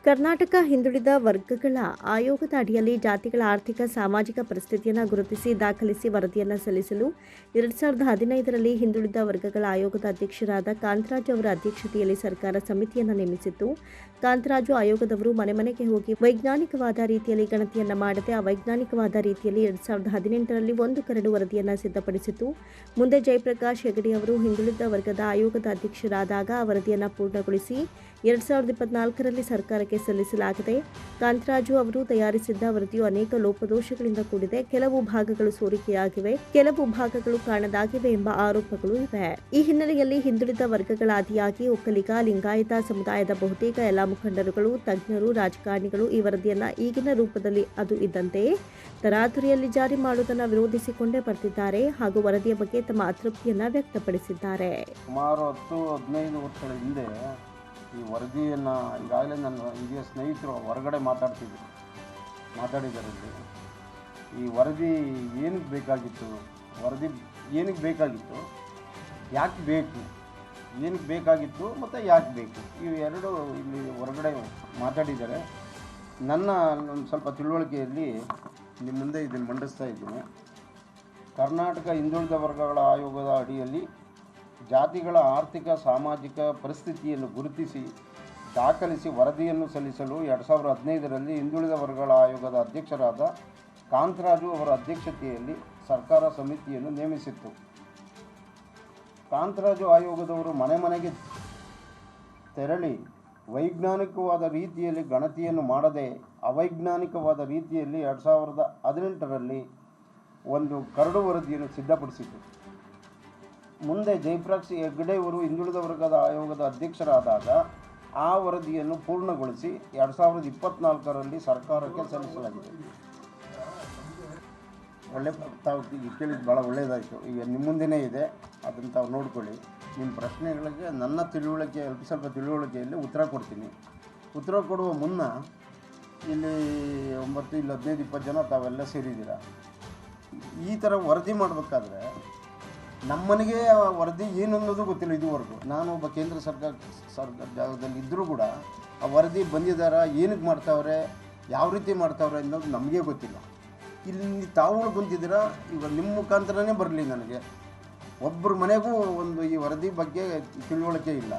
ಕರ್ನಾಟಕ ಹಿಂದುಳಿದ ವರ್ಗಗಳ ಆಯೋಗದ ಅಡಿಯಲ್ಲಿ ಜಾತಿಗಳ ಆರ್ಥಿಕ ಸಾಮಾಜಿಕ ಪರಿಸ್ಥಿತಿಯನ್ನು ಗುರುತಿಸಿ ದಾಖಲಿಸಿ ವರದಿಯನ್ನು ಸಲ್ಲಿಸಲು 2015ರಲ್ಲಿ ಹಿಂದುಳಿದ ವರ್ಗಗಳ ಆಯೋಗದ ಅಧ್ಯಕ್ಷರಾದ ಕಾಂತರಾಜು ಅವರ ಅಧ್ಯಕ್ಷತೆಯಲ್ಲಿ ಸರ್ಕಾರ ಸಮಿತಿಯನ್ನು ನೇಮಿಸಿತ್ತು. ಕಾಂತರಾಜು ಆಯೋಗದವರು ಮನೆ ಮನೆಗೆ ಹೋಗಿ ವೈಜ್ಞಾನಿಕವಾದ ರೀತಿಯಲ್ಲಿ ಗಣತಿಯನ್ನು ಮಾಡದೆ ಅವೈಜ್ಞಾನಿಕವಾದ ರೀತಿಯಲ್ಲಿ 2018ರಲ್ಲಿ ಒಂದು ಕರಡು ವರದಿಯನ್ನು ಸಿದ್ಧಪಡಿಸಿತು. ಮುಂದೆ ಜಯಪ್ರಕಾಶ್ ಹೆಗಡೆ ಅವರು ಹಿಂದುಳಿದ ವರ್ಗದ ಆಯೋಗದ ಅಧ್ಯಕ್ಷರಾದಾಗ ಆ ವರದಿಯನ್ನು ಪೂರ್ಣಗೊಳಿಸಿ 2024ರಲ್ಲಿ ಸರ್ಕಾರಕ್ಕೆ ಸಲ್ಲಿಸಲಾಗಿದೆ. ಕಾಂತರಾಜು ಅವರು ತಯಾರಿಸಿದ್ದ ವರದಿಯು ಅನೇಕ ಲೋಪದೋಷಗಳಿಂದ ಕೂಡಿದೆ. ಕೆಲವು ಭಾಗಗಳು ಸೋರಿಕೆಯಾಗಿವೆ, ಕೆಲವು ಭಾಗಗಳು ಕಾಣದಾಗಿವೆ ಎಂಬ ಆರೋಪಗಳು ಇವೆ. ಈ ಹಿನ್ನೆಲೆಯಲ್ಲಿ ಹಿಂದುಳಿದ ವರ್ಗಗಳ ಆದಿಯಾಗಿ ಒಕ್ಕಲಿಗ, ಲಿಂಗಾಯತ ಸಮುದಾಯದ ಬಹುತೇಕ ಎಲ್ಲ ಮುಖಂಡರುಗಳು, ತಜ್ಞರು, ರಾಜಕಾರಣಿಗಳು ಈ ವರದಿಯನ್ನ ಈಗಿನ ರೂಪದಲ್ಲಿ ಅದು ಇದ್ದಂತೆಯೇ ತರಾತುರಿಯಲ್ಲಿ ಜಾರಿ ಮಾಡುವುದನ್ನು ವಿರೋಧಿಸಿಕೊಂಡೇ ಬರ್ತಿದ್ದಾರೆ ಹಾಗೂ ವರದಿಯ ಬಗ್ಗೆ ತಮ್ಮ ಅತೃಪ್ತಿಯನ್ನ ವ್ಯಕ್ತಪಡಿಸಿದ್ದಾರೆ. ಸುಮಾರು 10-15 ವರ್ಷಗಳ ಹಿಂದೆ ಈ ವರದಿಯನ್ನು ಈಗಾಗಲೇ ನನ್ನ ಹಿರಿಯ ಸ್ನೇಹಿತರು ಹೊರಗಡೆ ಮಾತಾಡಿದ್ದಾರೆ. ಈ ವರದಿ ಏನಕ್ಕೆ ಬೇಕಾಗಿತ್ತು, ವರದಿ ಏನಕ್ಕೆ ಬೇಕಾಗಿತ್ತು, ಯಾಕೆ ಬೇಕು, ಏನಕ್ಕೆ ಬೇಕಾಗಿತ್ತು ಮತ್ತು ಯಾಕೆ ಬೇಕು, ಇವೆರಡು ಇಲ್ಲಿ ಹೊರಗಡೆ ಮಾತಾಡಿದ್ದಾರೆ. ನನ್ನ ಒಂದು ಸ್ವಲ್ಪ ತಿಳುವಳಿಕೆಯಲ್ಲಿ ನಿಮ್ಮ ಮುಂದೆ ಇದನ್ನು ಮಂಡಿಸ್ತಾ ಇದ್ದೀನಿ. ಕರ್ನಾಟಕ ಹಿಂದುಳಿದ ವರ್ಗಗಳ ಆಯೋಗದ ಅಡಿಯಲ್ಲಿ ಜಾತಿಗಳ ಆರ್ಥಿಕ ಸಾಮಾಜಿಕ ಪರಿಸ್ಥಿತಿಯನ್ನು ಗುರುತಿಸಿ ದಾಖಲಿಸಿ ವರದಿಯನ್ನು ಸಲ್ಲಿಸಲು 2015ರಲ್ಲಿ ಹಿಂದುಳಿದ ವರ್ಗಗಳ ಆಯೋಗದ ಅಧ್ಯಕ್ಷರಾದ ಕಾಂತರಾಜು ಅವರ ಅಧ್ಯಕ್ಷತೆಯಲ್ಲಿ ಸರ್ಕಾರ ಸಮಿತಿಯನ್ನು ನೇಮಿಸಿತ್ತು. ಕಾಂತರಾಜು ಆಯೋಗದವರು ಮನೆ ಮನೆಗೆ ತೆರಳಿ ವೈಜ್ಞಾನಿಕವಾದ ರೀತಿಯಲ್ಲಿ ಗಣತಿಯನ್ನು ಮಾಡದೆ ಅವೈಜ್ಞಾನಿಕವಾದ ರೀತಿಯಲ್ಲಿ 2018ರಲ್ಲಿ ಒಂದು ಕರಡು ವರದಿಯನ್ನು ಸಿದ್ಧಪಡಿಸಿತು. ಮುಂದೆ ಜಯಪ್ರಕಾಶ್ ಹೆಗಡೆ ಅವರು ಹಿಂದುಳಿದ ವರ್ಗದ ಆಯೋಗದ ಅಧ್ಯಕ್ಷರಾದಾಗ ಆ ವರದಿಯನ್ನು ಪೂರ್ಣಗೊಳಿಸಿ 2024ರಲ್ಲಿ ಸರ್ಕಾರಕ್ಕೆ ಸಲ್ಲಿಸಲಾಗಿದೆ. ತಾವು ಕೇಳಿದ್ದು ಭಾಳ ಒಳ್ಳೆಯದಾಯಿತು. ಈಗ ನಿಮ್ಮ ಮುಂದೆಯೇ ಇದೆ, ಅದನ್ನು ತಾವು ನೋಡ್ಕೊಳ್ಳಿ. ನಿಮ್ಮ ಪ್ರಶ್ನೆಗಳಿಗೆ ನನ್ನ ತಿಳುವಳಿಕೆ ಸ್ವಲ್ಪ ತಿಳುವಳಿಕೆಯಲ್ಲಿ ಉತ್ತರ ಕೊಡ್ತೀನಿ. ಉತ್ತರ ಕೊಡುವ ಮುನ್ನ ಇಲ್ಲಿ 9 ಇಲ್ಲಿ 15-20 ಜನ ತಾವೆಲ್ಲ ಸೇರಿದ್ದೀರ. ಈ ಥರ ವರದಿ ಮಾಡಬೇಕಾದ್ರೆ ನಮ್ಮನಿಗೆ ವರದಿ ಏನು ಅನ್ನೋದು ಗೊತ್ತಿಲ್ಲ ಇದುವರೆಗೂ. ನಾನು ಒಬ್ಬ ಕೇಂದ್ರ ಸರ್ಕಾರ ಜಾಗದಲ್ಲಿ ಇದ್ದರೂ ಕೂಡ ಆ ವರದಿ ಬಂದಿದ್ದಾರಾ, ಏನಕ್ಕೆ ಮಾಡ್ತಾವ್ರೆ, ಯಾವ ರೀತಿ ಮಾಡ್ತಾವ್ರೆ ಅನ್ನೋದು ನಮಗೆ ಗೊತ್ತಿಲ್ಲ. ಇಲ್ಲಿ ತಾವುಗಳು ಬಂದಿದ್ದೀರಾ, ಇವಾಗ ನಿಮ್ಮ ಮುಖಾಂತರನೇ ಬರಲಿ. ನನಗೆ ಒಬ್ಬರ ಮನೆಗೂ ಒಂದು ಈ ವರದಿ ಬಗ್ಗೆ ತಿಳುವಳಿಕೆ ಇಲ್ಲ.